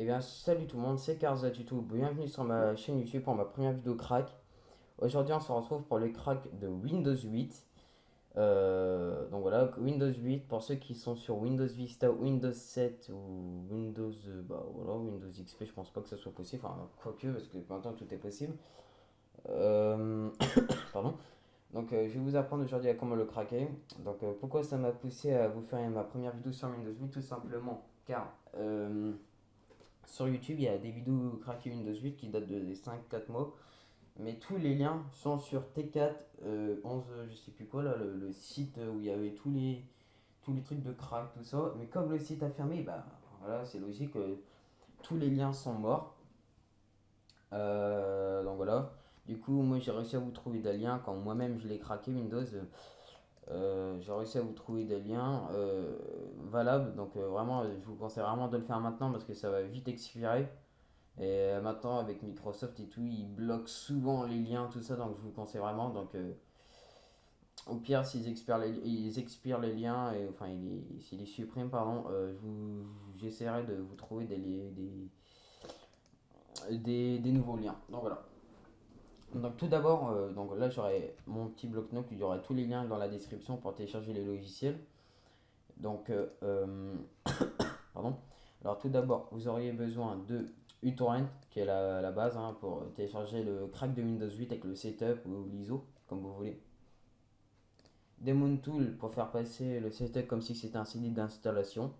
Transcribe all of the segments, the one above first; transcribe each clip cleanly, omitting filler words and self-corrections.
Eh bien, salut tout le monde, c'est Karza Tuto. Bienvenue sur ma chaîne YouTube pour ma première vidéo crack. Aujourd'hui, on se retrouve pour le crack de Windows 8. Donc voilà, Windows 8 pour ceux qui sont sur Windows Vista, Windows 7 ou Windows, Windows XP. Je pense pas que ça soit possible. Enfin, quoique, parce que maintenant tout est possible. Euh, Pardon. Donc, je vais vous apprendre aujourd'hui à comment le craquer. Donc, pourquoi ça m'a poussé à vous faire ma première vidéo sur Windows 8? Tout simplement car. Sur YouTube, il y a des vidéos craquées Windows 8 qui datent de 5-4 mois. Mais tous les liens sont sur T4, 11, je sais plus quoi, là, le site où il y avait tous les trucs de crack, tout ça. Mais comme le site a fermé, bah voilà, c'est logique, tous les liens sont morts. Donc voilà. Du coup, moi j'ai réussi à vous trouver des liens quand moi-même je l'ai craqué Windows. J'ai réussi à vous trouver des liens valables. Donc vraiment, je vous conseille vraiment de le faire maintenant parce que ça va vite expirer. Et maintenant, avec Microsoft et tout, ils bloquent souvent les liens, tout ça, donc je vous conseille vraiment. Donc, au pire, ils expirent les liens, et, enfin, s'ils les suppriment, pardon, j'essaierai de vous trouver des nouveaux liens. Donc voilà. Donc tout d'abord, donc là j'aurai mon petit bloc-notes, il y aura tous les liens dans la description pour télécharger les logiciels. Donc, pardon. Alors tout d'abord, vous auriez besoin de uTorrent, qui est la base hein, pour télécharger le crack de Windows 8 avec le setup ou l'ISO, comme vous voulez. Daemon Tool pour faire passer le setup comme si c'était un CD d'installation.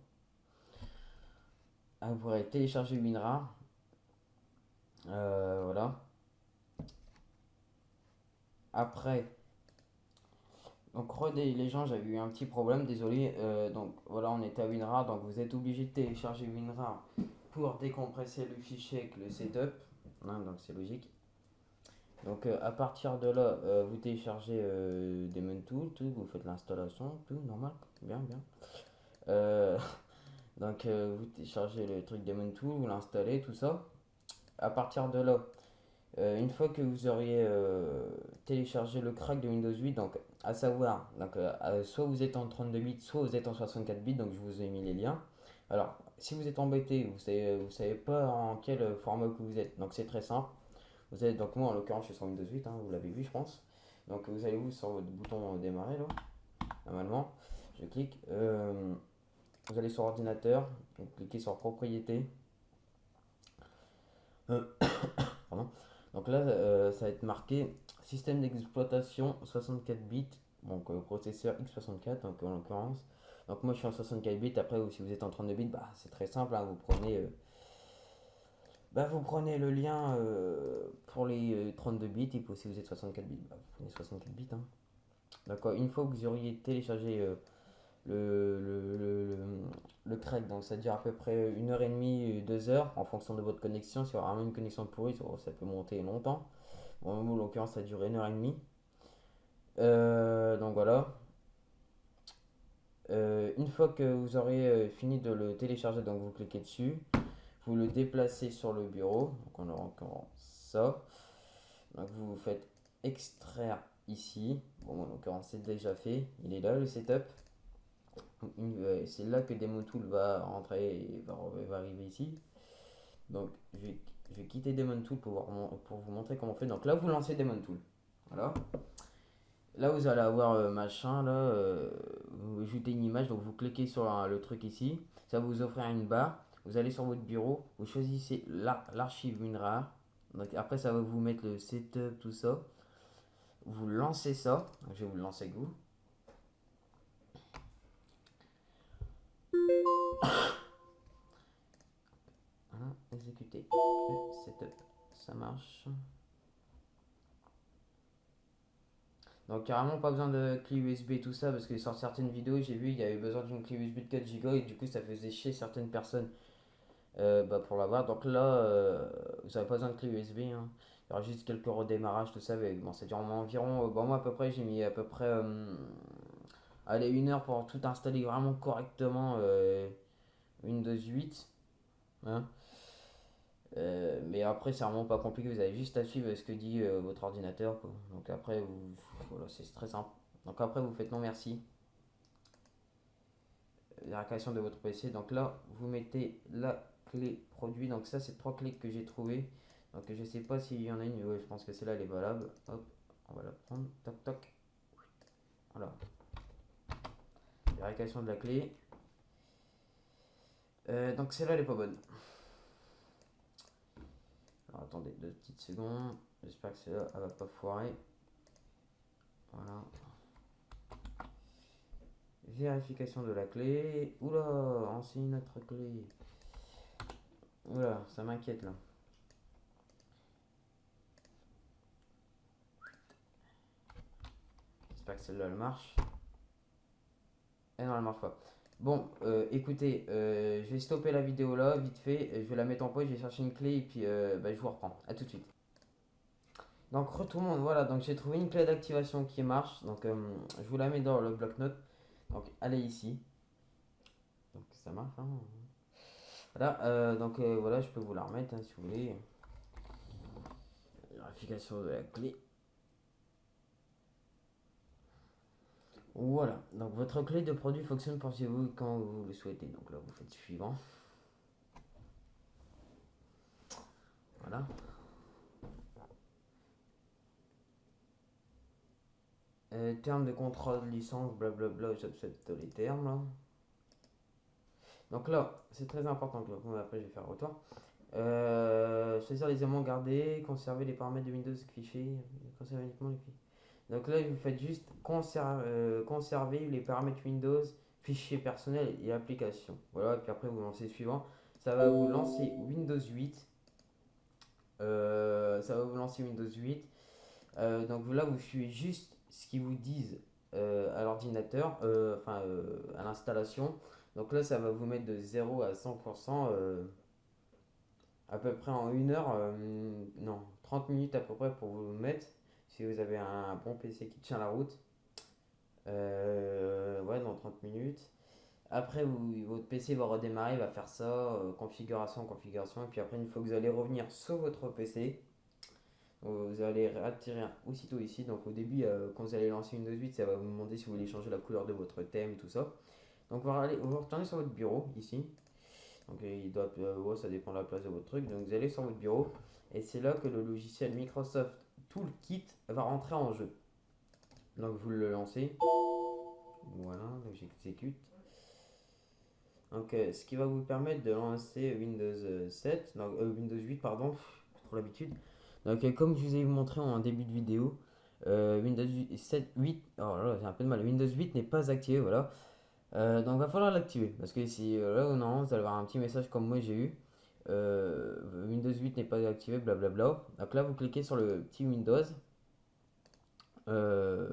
Vous pourrez télécharger WinRAR. Voilà. Après, donc les gens, j'avais eu un petit problème, désolé. Donc voilà, on était à WinRAR, donc vous êtes obligé de télécharger WinRAR pour décompresser le fichier avec le setup. Hein, donc c'est logique. Donc à partir de là, vous téléchargez Daemon Tool, tout, vous faites l'installation, tout normal, bien, bien. Euh, donc vous téléchargez le truc Daemon Tool, vous l'installez, tout ça. À partir de là, une fois que vous auriez téléchargé le crack de Windows 8, donc à savoir, donc, soit vous êtes en 32 bits, soit vous êtes en 64 bits, donc je vous ai mis les liens. Alors, si vous êtes embêté, vous savez pas en quel format que vous êtes, donc c'est très simple. Vous allez, donc moi en l'occurrence je suis sur Windows 8, hein, vous l'avez vu je pense. Donc vous allez vous sur votre bouton démarrer là, normalement. Je clique. Vous allez sur ordinateur, donc cliquez sur propriété. Euh, Pardon. Donc là ça va être marqué système d'exploitation 64 bits, donc processeur x64 donc en l'occurrence. Donc moi je suis en 64 bits, après si vous êtes en 32 bits, bah, c'est très simple, hein, vous prenez le lien pour les 32 bits et puis si vous êtes 64 bits, bah, vous prenez 64 bits. Hein. D'accord, une fois que vous auriez téléchargé le crack, donc ça dure à peu près 1 heure et demie, 2 heures en fonction de votre connexion. Si vous avez vraiment une connexion pourrie, ça peut monter longtemps. Bon, en l'occurrence, ça a duré 1 heure et demie. Donc voilà. Une fois que vous aurez fini de le télécharger, donc vous cliquez dessus, vous le déplacez sur le bureau. Donc on aura encore ça. Donc vous faites extraire ici. Bon, en l'occurrence, c'est déjà fait. Il est là le setup. C'est là que Demon Tool va rentrer et va arriver ici. Donc je vais quitter Demon Tool pour vous montrer comment on fait. Donc là vous lancez Demon Tool. Voilà. Là vous allez avoir machin là. Vous ajoutez une image. Donc vous cliquez sur le truc ici. Ça va vous offrir une barre. Vous allez sur votre bureau. Vous choisissez l'archive WinRAR. Donc après ça va vous mettre le setup, tout ça. Vous lancez ça. Donc, je vais vous le lancer avec vous. Voilà, exécuter le setup. Ça marche. Donc carrément pas besoin de clé USB et tout ça parce que sur certaines vidéos j'ai vu il y avait besoin d'une clé USB de 4 Go et du coup ça faisait chier certaines personnes pour l'avoir. Donc là vous avez pas besoin de clé USB. Hein. Il y aura juste quelques redémarrages tout ça. Mais bon ça dure environ. Bon moi à peu près j'ai mis à peu près allez 1 heure pour tout installer vraiment correctement Windows 8. Hein. Mais après c'est vraiment pas compliqué, vous avez juste à suivre ce que dit votre ordinateur quoi. Donc après voilà, c'est très simple. Donc après vous faites non merci, la création de votre PC. Donc là vous mettez la clés produits. Donc ça, c'est 3 clés que j'ai trouvées. Donc je sais pas s'il y en a une, ouais, je pense que celle-là elle est valable. Hop, on va la prendre. Toc toc. Voilà. Vérification de la clé. Donc celle-là elle est pas bonne. Alors attendez 2 petites secondes. J'espère que celle-là elle va pas foirer. Voilà. Vérification de la clé. Oula, enseigne notre clé. Oula, ça m'inquiète là. J'espère que celle-là elle marche. Et non, elle marche pas. Bon, écoutez, je vais stopper la vidéo là, vite fait. Je vais la mettre en pause, je vais chercher une clé et puis bah, je vous reprends. A tout de suite. Donc, retournons, voilà. Donc, j'ai trouvé une clé d'activation qui marche. Donc, je vous la mets dans le bloc-notes. Donc, allez ici. Donc, ça marche. Hein. Voilà, donc voilà, je peux vous la remettre hein, si vous voulez. Vérification de la clé. Voilà, donc votre clé de produit fonctionne pour chez vous quand vous le souhaitez. Donc là, vous faites suivant. Voilà. Termes de contrat de licence, blablabla, j'accepte les termes là. Donc là, c'est très important que après je vais faire retour. Choisir les éléments gardés, conserver les paramètres de Windows fichiers, conserver uniquement les fichiers. Donc là, vous faites juste conserver les paramètres Windows, fichiers personnels et applications. Voilà, et puis après vous lancez suivant. Ça va vous lancer Windows 8. Ça va vous lancer Windows 8. Donc là, vous suivez juste ce qu'ils vous disent à l'ordinateur, à l'installation. Donc là, ça va vous mettre de 0 à 100% à peu près en 1 heure, non, 30 minutes à peu près pour vous mettre, si vous avez un bon PC qui tient la route. Ouais, dans 30 minutes. Après, votre PC va redémarrer, va faire ça, configuration, configuration. Et puis après, une fois que vous allez revenir sur votre PC, vous allez attirer aussitôt ici. Donc au début, quand vous allez lancer Windows 8, ça va vous demander si vous voulez changer la couleur de votre thème et tout ça. Donc vous retournez sur votre bureau ici. Donc ouais, ça dépend de la place de votre truc. Donc vous allez sur votre bureau et c'est là que le logiciel Microsoft Toolkit va rentrer en jeu. Donc vous le lancez. Voilà, donc j'exécute. Donc ce qui va vous permettre de lancer Windows 7, non, Windows 8 pardon, trop l'habitude. Donc comme je vous ai montré en début de vidéo, Windows 7, 8, oh là j'ai un peu de mal, Windows 8 n'est pas activé, voilà. Donc il va falloir l'activer parce que si là ou non, vous allez avoir un petit message comme moi j'ai eu. Windows 8 n'est pas activé, blablabla. Donc là vous cliquez sur le petit Windows. Euh,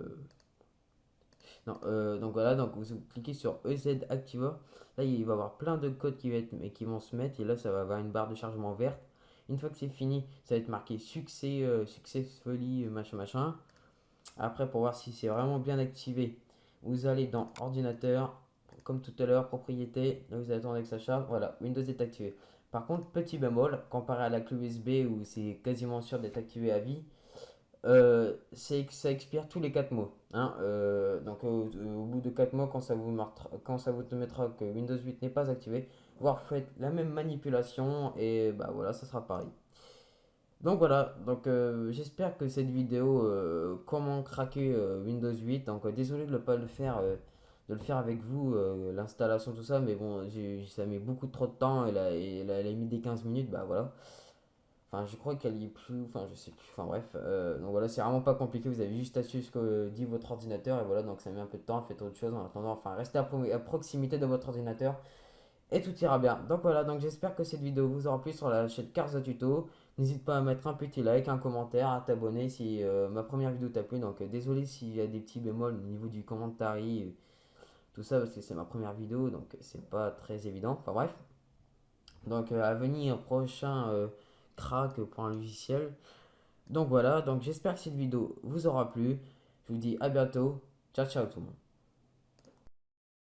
non, donc voilà, donc vous cliquez sur EZ Activer. Là il va y avoir plein de codes qui vont se mettre et là ça va avoir une barre de chargement verte. Une fois que c'est fini, ça va être marqué succès, successfully, machin machin. Après pour voir si c'est vraiment bien activé, vous allez dans ordinateur, comme tout à l'heure, propriété, là vous attendez que ça charge, voilà, Windows est activé. Par contre, petit bémol, comparé à la clé USB où c'est quasiment sûr d'être activé à vie, c'est que ça expire tous les 4 mois. Hein, donc au bout de 4 mois, quand ça vous te mettra que Windows 8 n'est pas activé, vous faites la même manipulation et bah voilà, ça sera pareil. Donc voilà, donc j'espère que cette vidéo comment craquer Windows 8. Donc désolé de ne pas le faire, de le faire avec vous, l'installation tout ça, mais bon, ça met beaucoup trop de temps. Elle a mis des 15 minutes, bah voilà. Enfin, je crois qu'elle y est plus, enfin je sais plus, enfin bref. Donc voilà, c'est vraiment pas compliqué. Vous avez juste à suivre ce que dit votre ordinateur et voilà, donc ça met un peu de temps. Faites autre chose en attendant. Enfin, restez à proximité de votre ordinateur et tout ira bien. Donc voilà, donc j'espère que cette vidéo vous aura plu sur la chaîne Carza Tuto. N'hésite pas à mettre un petit like, un commentaire, à t'abonner si ma première vidéo t'a plu. Donc désolé s'il y a des petits bémols au niveau du commentaire, tout ça parce que c'est ma première vidéo donc c'est pas très évident. Enfin bref. Donc à venir prochain crack pour un logiciel. Donc voilà, donc j'espère que cette vidéo vous aura plu. Je vous dis à bientôt. Ciao ciao tout le monde.